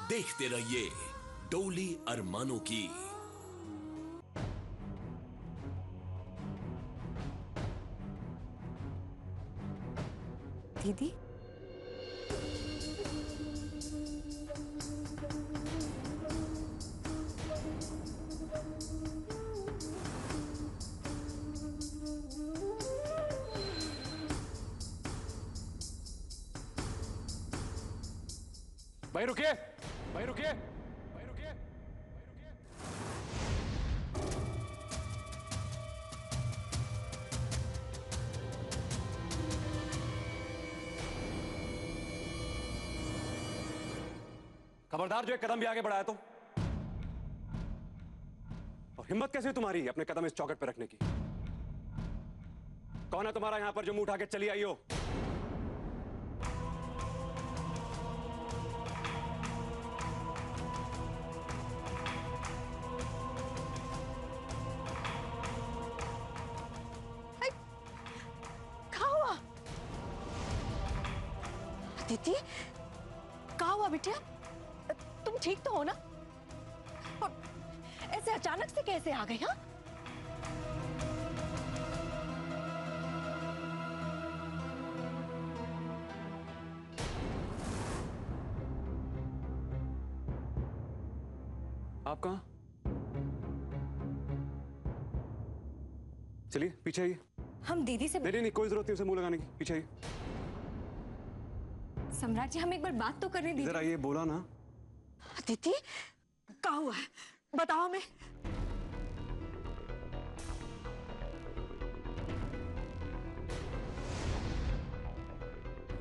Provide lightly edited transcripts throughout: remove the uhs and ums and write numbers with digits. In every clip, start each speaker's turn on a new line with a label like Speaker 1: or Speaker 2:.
Speaker 1: देखते रहिए डोली अरमानों की।
Speaker 2: दीदी,
Speaker 3: भाई रुकिए, भाई रुकिए, भाई रुकिए, भाई रुकिए। खबरदार, जो एक कदम भी आगे बढ़ाया तो। और हिम्मत कैसे तुम्हारी अपने कदम इस चौखट पर रखने की? कौन है तुम्हारा यहां पर जो मुंह उठा के चली आई हो?
Speaker 2: दीदी, क्या हुआ बेटा? तुम ठीक तो हो ना? और ऐसे अचानक से कैसे आ गई? हाँ,
Speaker 3: आप कहां? चलिए पीछे आइए।
Speaker 2: हम दीदी से
Speaker 3: नहीं, कोई जरूरत नहीं उसे मुंह लगाने की। पीछे आइए।
Speaker 2: सम्राट जी, हम एक बार बात तो करने दीजिए।
Speaker 3: इधर आइए, बोला ना।
Speaker 2: दीदी, क्या हुआ है? बताओ हमें।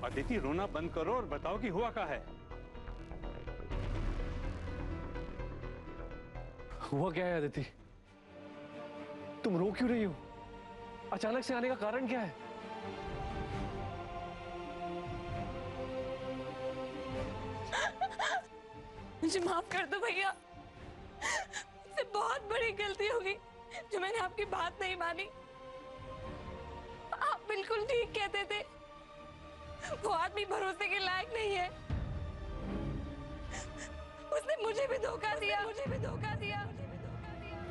Speaker 4: अदिति, रोना बंद करो और बताओ कि हुआ क्या है।
Speaker 5: हुआ क्या है अदिति? तुम रो क्यों रही हो? अचानक से आने का कारण क्या है?
Speaker 6: मुझे माफ कर दो भैया, मुझसे बहुत बड़ी गलती होगी जो मैंने आपकी बात नहीं मानी। आप बिल्कुल ठीक कहते थे, वो आदमी भरोसे के लायक नहीं है। उसने मुझे भी धोखा दिया, मुझे भी धोखा दिया, मुझे भी धोखा दिया।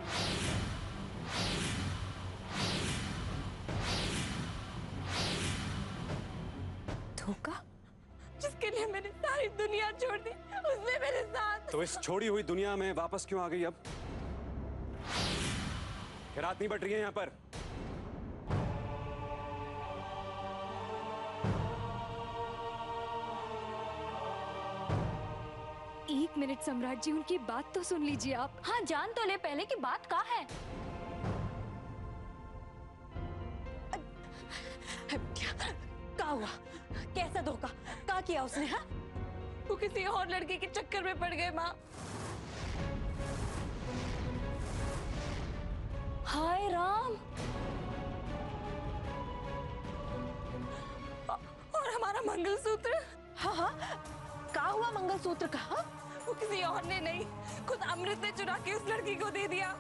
Speaker 2: धोखा?
Speaker 6: जिसके लिए मैंने सारी दुनिया छोड़ दी, उसने मेरे साथ।
Speaker 3: तो इस छोड़ी हुई दुनिया में वापस क्यों आ गई अब? रात नहीं बढ़ रही है यहां पर?
Speaker 6: एक मिनट सम्राट जी, उनकी बात तो सुन लीजिए आप।
Speaker 7: हाँ, जान तो ले पहले की बात क्या है।
Speaker 2: क्या हुआ? कैसा धोखा? क्या किया उसने? हाँ,
Speaker 6: वो किसी और लड़के के चक्कर में पड़ गए माँ।
Speaker 7: हाय राम।
Speaker 6: और हमारा मंगलसूत्र?
Speaker 2: हाँ हाँ, क्या हुआ मंगलसूत्र का? हाँ?
Speaker 6: वो किसी और ने नहीं, खुद अमृत ने चुरा के उस लड़की को दे दिया।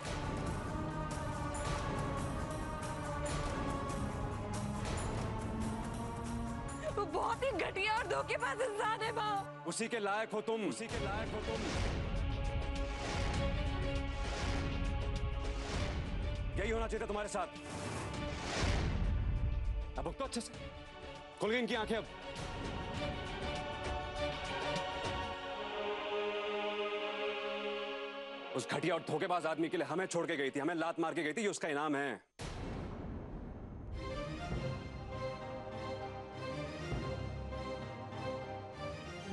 Speaker 6: वो बहुत ही घटिया और धोखेबाज इंसान है माँ।
Speaker 3: उसी के लायक हो तुम, उसी के लायक हो तुम। यही होना चाहिए था तुम्हारे साथ। अब तो अच्छे से खुल गई इनकी आंखें अब। उस घटिया और धोखेबाज आदमी के लिए हमें छोड़ के गई थी, हमें लात मार के गई थी, ये उसका इनाम है।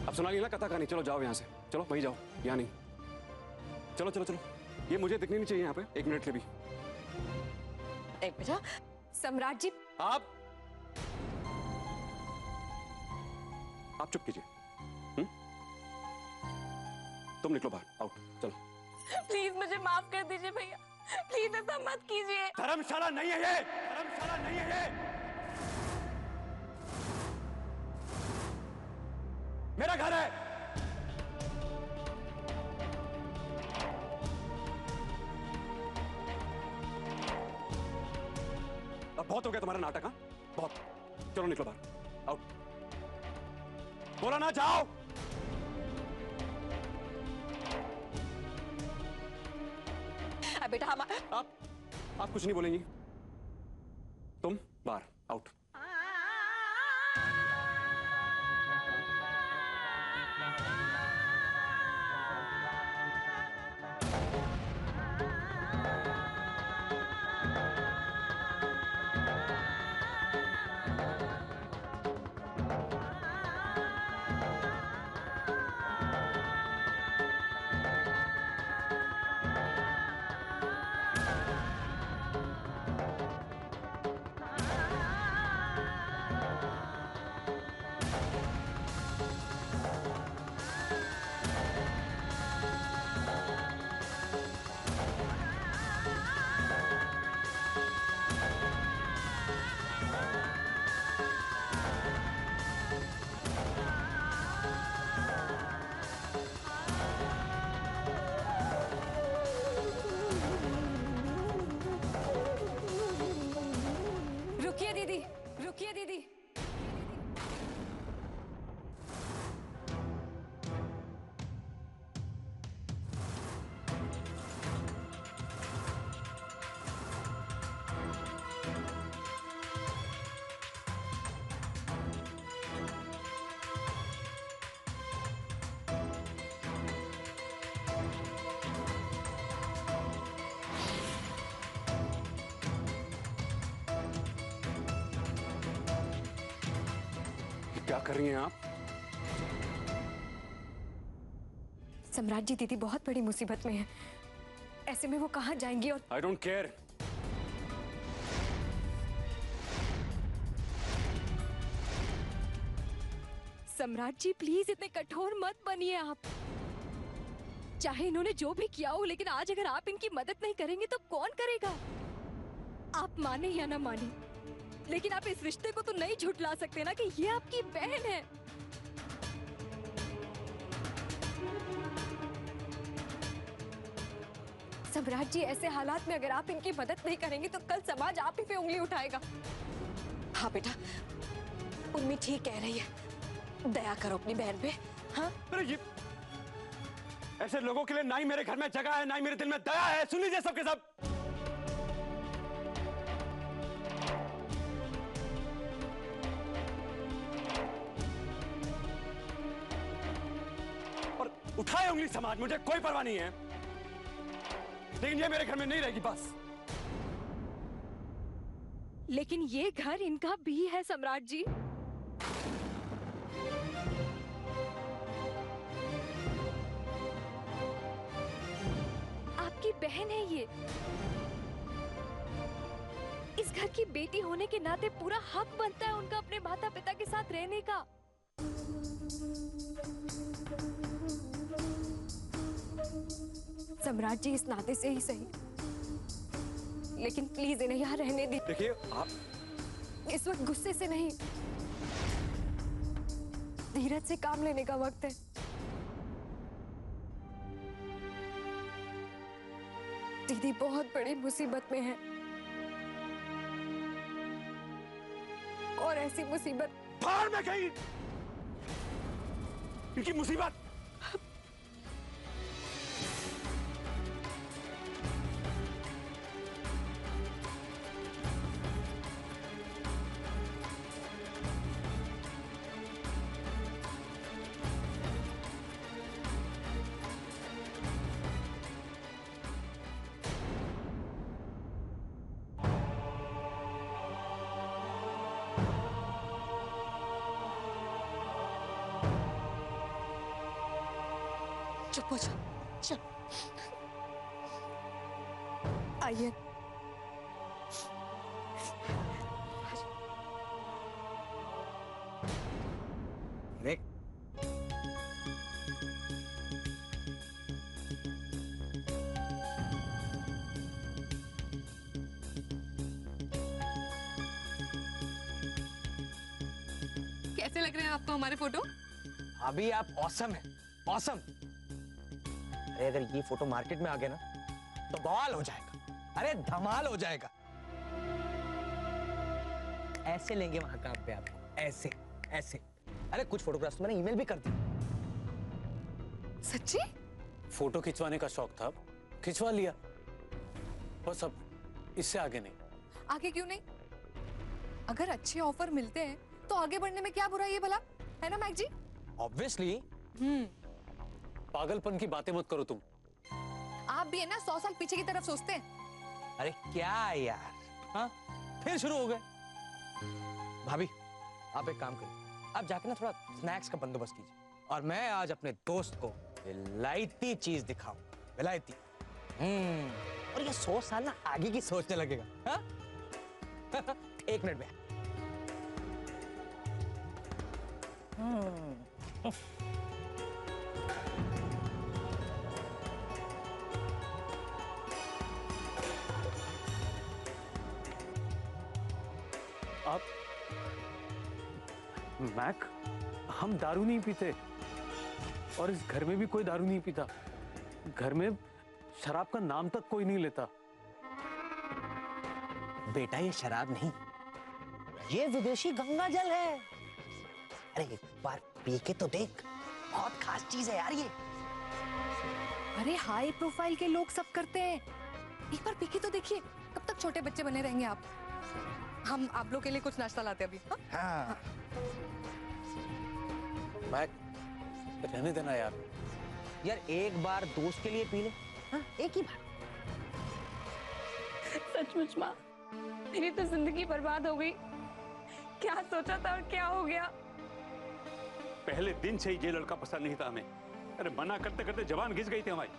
Speaker 3: अब सुना ली ना कथा कहानी, चलो जाओ यहां से, चलो वहीं जाओ, यहां नहीं। चलो चलो चलो, ये मुझे दिखनी नहीं चाहिए यहां पे एक मिनट के भी।
Speaker 2: एक बेटा,
Speaker 6: सम्राट जी,
Speaker 3: आप चुप कीजिए। तुम निकलो बाहर, आउट, चलो।
Speaker 6: प्लीज मुझे माफ कर दीजिए भैया, प्लीज ऐसा मत कीजिए।
Speaker 3: धर्मशाला नहीं है ये, धर्मशाला नहीं है ये, मेरा घर है। अब बहुत हो गया तुम्हारा नाटक। हाँ, बहुत। चलो निकलो बाहर, आउट। बोला ना जाओ।
Speaker 2: है बेटा हमारा।
Speaker 3: आप कुछ नहीं बोलेंगी। तुम बाहर, आउट।
Speaker 7: रुकिए दीदी, रुकिए दीदी।
Speaker 3: क्या कर रही हैं आप?
Speaker 2: सम्राट जी, दीदी बहुत बड़ी मुसीबत में है। ऐसे में वो कहाँ जाएंगी? और
Speaker 3: आई डोंट केयर।
Speaker 2: सम्राट जी प्लीज इतने कठोर मत बनिए आप। चाहे इन्होंने जो भी किया हो, लेकिन आज अगर आप इनकी मदद नहीं करेंगे तो कौन करेगा? आप माने या ना माने, लेकिन आप इस रिश्ते को तो नहीं झुठला सकते ना कि ये आपकी बहन है। सम्राट जी, ऐसे हालात में अगर आप इनकी मदद नहीं करेंगे तो कल समाज आप ही पे उंगली उठाएगा। हाँ बेटा, उम्मी ठीक कह रही है। दया करो अपनी बहन पे। हाँ,
Speaker 3: अरे ये ऐसे लोगों के लिए ना ही मेरे घर में जगह है, ना ही मेरे दिल में दया है। सुन लीजिए सबके सब। और उठाए उंगली समाज, मुझे कोई परवाह नहीं है, लेकिन ये मेरे घर में नहीं रहेगी बस।
Speaker 2: लेकिन ये घर इनका भी है सम्राट जी। आपकी बहन है ये। इस घर की बेटी होने के नाते पूरा हक बनता है उनका अपने माता पिता के साथ रहने का। सम्राट जी, इस नाते से ही सही, लेकिन प्लीज इन्हें यहाँ रहने दीजिए।
Speaker 3: देखिए आप
Speaker 2: इस वक्त गुस्से से नहीं, धीरज से काम लेने का वक्त है। दीदी बहुत बड़ी मुसीबत में है, और ऐसी मुसीबत
Speaker 3: बाहर में गई इनकी मुसीबत।
Speaker 2: चुप हो जाओ, चुप। आइए।
Speaker 8: देख,
Speaker 6: कैसे लग रहे हैं आपको हमारे फोटो?
Speaker 8: अभी आप ऑसम है, ऑसम। अरे अगर ये फोटो मार्केट में आ गया ना तो बवाल हो जाएगा। अरे धमाल हो जाएगा। ऐसे लेंगे वहां काम पे आपको, ऐसे ऐसे। अरे कुछ फोटोग्राफ्स तो मैंने ईमेल भी कर दी।
Speaker 2: सच्ची?
Speaker 9: फोटो खिंचवाने का शौक था, खिंचवा लिया।
Speaker 5: बस अब इससे आगे नहीं।
Speaker 6: आगे क्यों नहीं? अगर अच्छे ऑफर मिलते हैं तो आगे बढ़ने में क्या बुराई है भला, है ना मैक जी?
Speaker 8: ऑब्वियसली।
Speaker 5: पागलपन की बातें मत करो तुम।
Speaker 6: आप भी है ना 100 साल पीछे की तरफ सोचते हैं।
Speaker 8: अरे क्या यार, हाँ फिर शुरू हो गए। भाभी आप एक काम करिए, आप जाके ना थोड़ा स्नैक्स का बंदोबस्त कीजिए और मैं आज अपने दोस्त को विलायती चीज दिखाऊं। विलायती। और ये 100 साल ना आगे की सोचने लगेगा। हाँ? 1 मिनट में।
Speaker 5: आप मैक, हम दारू नहीं पीते और इस घर में भी कोई दारू नहीं पीता। घर में शराब का नाम तक कोई नहीं लेता।
Speaker 8: बेटा ये शराब नहीं, ये विदेशी गंगा जल है। अरे एक बार पी के तो देख, बहुत खास चीज है यार ये।
Speaker 6: अरे हाई प्रोफाइल के लोग सब करते हैं, एक बार पी के तो देखिए। कब तक छोटे बच्चे बने रहेंगे आप? हम आप लोग के लिए कुछ नाश्ता लाते हैं अभी।
Speaker 8: हाँ।
Speaker 5: मैक, रहने देना यार।
Speaker 8: यार एक बार दोस्त के लिए पी ले। हाँ, एक ही बार।
Speaker 6: सचमुच माँ, मेरी तो जिंदगी बर्बाद हो गई। क्या सोचा था और क्या हो गया।
Speaker 4: पहले दिन से ही ये लड़का पसंद नहीं था हमें। अरे मना करते करते जबान घिस गई थी हमारी।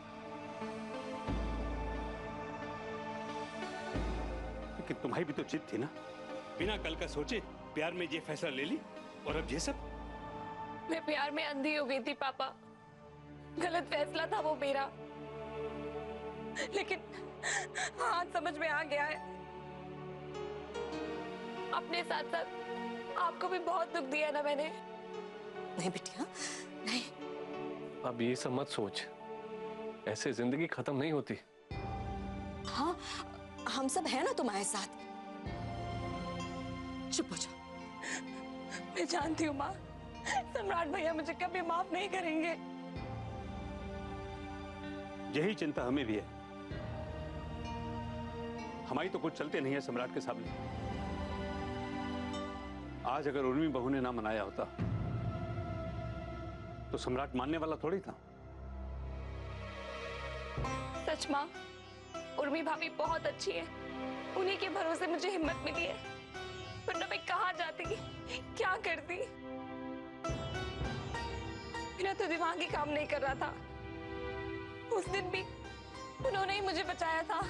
Speaker 4: लेकिन तुम्हारी भी तो जिद थी ना, बिना कल का सोचे प्यार में ये फैसला ले ली और अब ये सब।
Speaker 6: मैं प्यार में अंधी हो गई थी पापा, गलत फैसला था वो मेरा, लेकिन हाँ समझ में आ गया है। अपने साथ साथ आपको भी बहुत दुख दिया ना मैंने। नहीं बिटिया नहीं।
Speaker 5: अब ये सब मत सोच, ऐसे जिंदगी खत्म नहीं होती।
Speaker 7: हाँ, हम सब है ना तुम्हारे साथ। चुप हो जाओ।
Speaker 6: मैं जानती हूँ माँ, सम्राट भैया मुझे कभी माफ नहीं करेंगे।
Speaker 4: यही चिंता हमें भी है। हमारी तो कुछ चलते नहीं है सम्राट के सामने। आज अगर उर्मी बहू ने ना मनाया होता तो सम्राट मानने वाला थोड़ी था।
Speaker 6: सच माँ, उर्मी भाभी बहुत अच्छी है। उन्हीं के भरोसे मुझे हिम्मत मिली है, वरना मैं कहाँ जाती, क्या करती। मेरा तो दिमाग ही काम नहीं कर रहा था। उस दिन भी उन्होंने ही मुझे बचाया था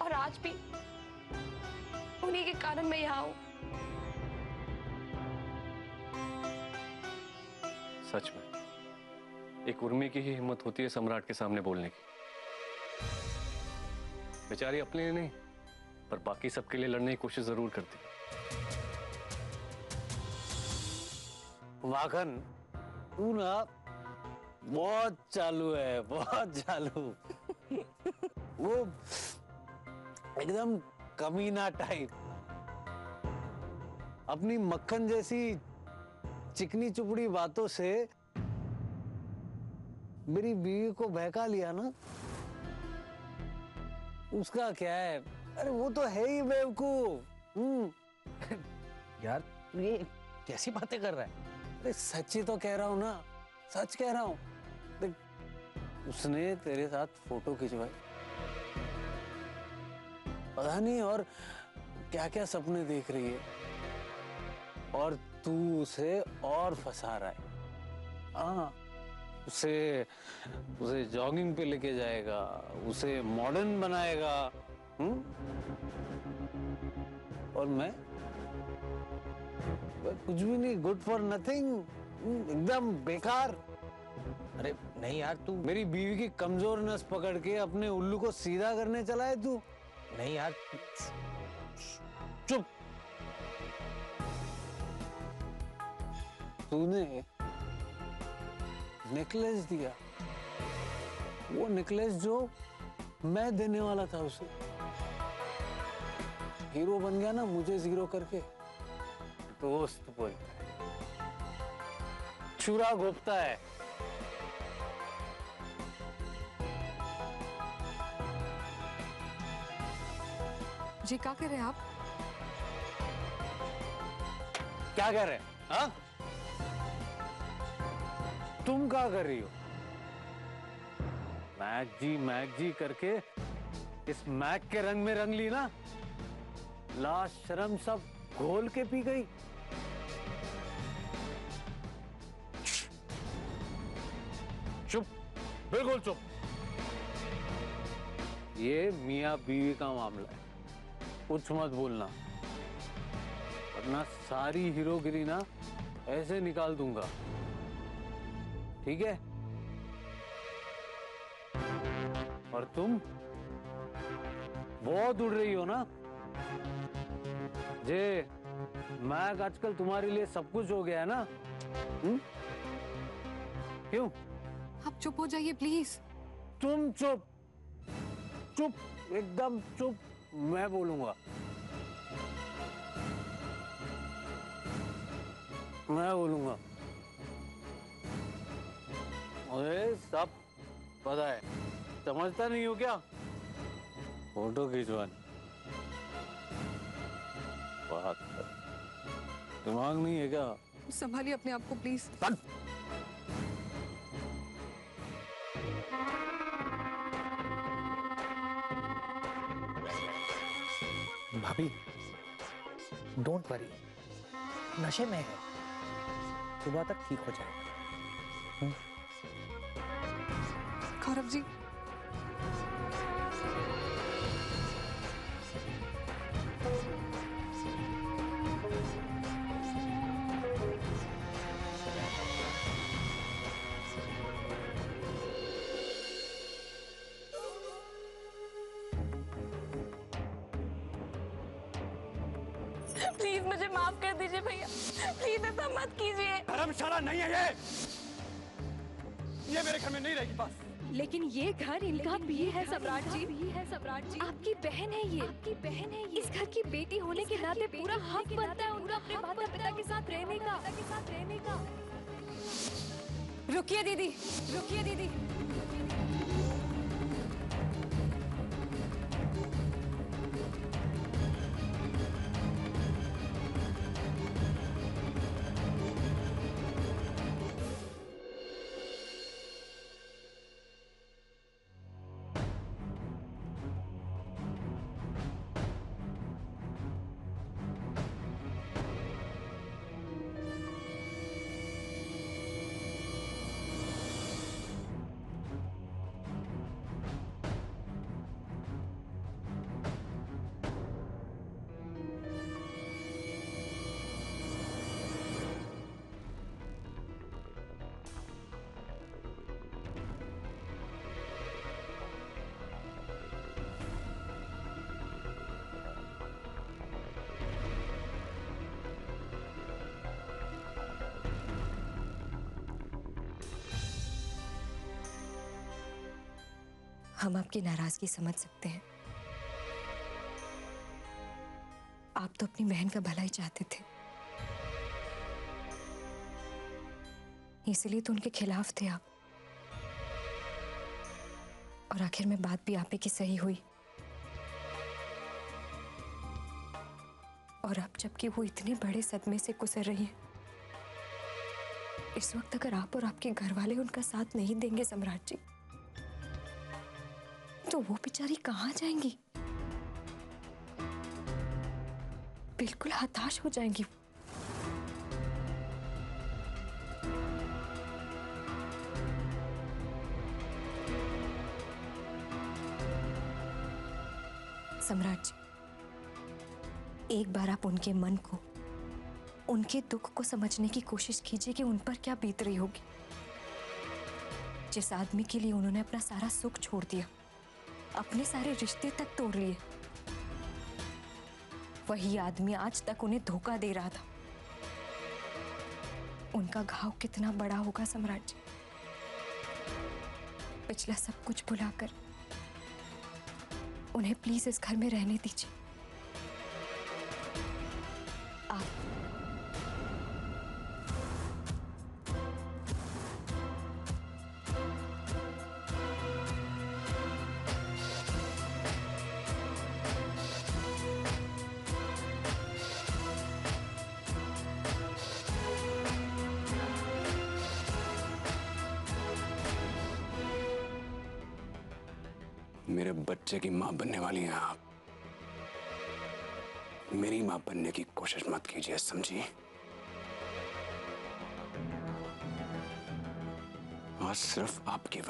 Speaker 6: और आज भी उन्हीं के कारण मैं यहाँ हूँ।
Speaker 5: सच में एक उर्मी की ही हिम्मत होती है सम्राट के सामने बोलने की। बेचारी अपने लिए नहीं पर बाकी सबके लिए लड़ने की कोशिश जरूर करती।
Speaker 9: माखन, तू ना बहुत चालू है, बहुत चालू। वो एकदम कमीना टाइप, अपनी मक्खन जैसी चिकनी चुपड़ी बातों से मेरी बीवी को बहका लिया ना। उसका क्या है, अरे वो तो है ही बेवकूफ।
Speaker 8: यार तू ये कैसी बातें कर रहा है?
Speaker 9: अरे सच ही तो कह रहा हूं ना, सच कह रहा हूं। देख, उसने तेरे साथ फोटो खिंचवाई, पता नहीं और क्या क्या सपने देख रही है, और तू उसे और फंसा रहा है। हाँ, उसे जॉगिंग पे लेके जाएगा, उसे मॉडर्न बनाएगा। और मैं कुछ भी नहीं, गुड फॉर नथिंग, एकदम बेकार।
Speaker 8: अरे नहीं यार, तू
Speaker 9: मेरी बीवी की कमजोर नस पकड़ के अपने उल्लू को सीधा करने चला है तू।
Speaker 8: नहीं यार,
Speaker 9: चुप। तूने नेकलेस दिया, वो नेकलेस जो मैं देने वाला था उसे। हीरो बन गया ना मुझे जीरो करके। दोस्त बोलता है, चूरा घोपता है।
Speaker 6: जी क्या कर रहे हैं आप?
Speaker 9: क्या कह रहे हैं? हाँ? तुम क्या कर रही हो? मैक जी करके इस मैक के रंग में रंग ली ना, लाश शर्म सब घोल के पी गई। चुप, बिल्कुल चुप। ये मियां बीवी का मामला है, कुछ मत बोलना, वरना सारी हीरोगिरी ना ऐसे निकाल दूंगा, ठीक है? और तुम बहुत उड़ रही हो ना जे, मैक आजकल तुम्हारे लिए सब कुछ हो गया है ना? क्यों?
Speaker 6: आप चुप हो जाइए प्लीज।
Speaker 9: तुम चुप, चुप, एकदम चुप, मैं बोलूंगा। मैं बोलूंगा। अरे सब पता है, समझता नहीं हो क्या? फोटो खिंचवानी बात कर, दिमाग नहीं है क्या?
Speaker 6: संभालिए अपने आप को प्लीज।
Speaker 8: भाभी डोंट वरी, नशे में है, सुबह तक ठीक हो जाएगा।
Speaker 6: गौरव जी प्लीज मुझे माफ कर दीजिए भैया, प्लीज ऐसा मत कीजिए।
Speaker 3: धर्मशाला नहीं है ये मेरे घर में नहीं रहेगी बस।
Speaker 2: लेकिन ये घर इनका भी है सम्राट जी, आपकी बहन है ये, आपकी बहन है ये। इस घर की बेटी होने के नाते पूरा हक बनता है उनका अपने माता पिता के साथ रहने का।
Speaker 6: रुकिए दीदी, रुकिए दीदी।
Speaker 2: हम आपकी नाराजगी समझ सकते हैं, आप तो अपनी बहन का भला ही चाहते थे, इसलिए तो उनके खिलाफ थे आप। और आखिर में बात भी आप ही की सही हुई। और अब जबकि वो इतने बड़े सदमे से गुजर रही हैं, इस वक्त अगर आप और आपके घर वाले उनका साथ नहीं देंगे सम्राट जी, तो वो बेचारी कहां जाएंगी? बिल्कुल हताश हो जाएंगी। सम्राट जी, एक बार आप उनके मन को, उनके दुख को समझने की कोशिश कीजिए कि उन पर क्या बीत रही होगी। जिस आदमी के लिए उन्होंने अपना सारा सुख छोड़ दिया, अपने सारे रिश्ते तक तोड़ लिए, वही आदमी आज तक उन्हें धोखा दे रहा था। उनका घाव कितना बड़ा होगा सम्राट जी। पिछला सब कुछ भुलाकर उन्हें प्लीज इस घर में रहने दीजिए। आप
Speaker 3: मेरे बच्चे की मां बनने वाली हैं आप। मेरी मां बनने की कोशिश मत कीजिए, समझी? और सिर्फ आपकी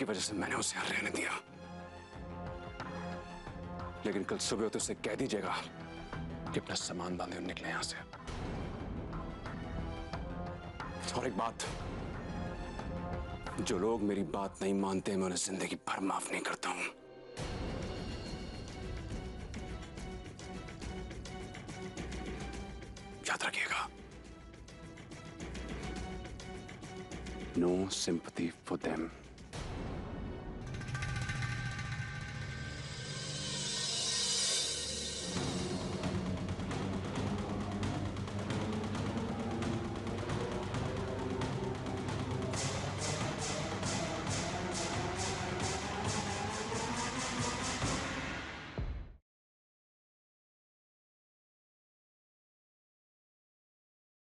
Speaker 3: वजह से मैंने उसे यहां रहने दिया। लेकिन कल सुबह तो उसे कह दीजिएगा कि अपना सामान बांधे और निकले यहां से। और एक बात, जो लोग मेरी बात नहीं मानते मैं उन्हें जिंदगी भर माफ नहीं करता हूं। याद रखिएगा। No sympathy for them.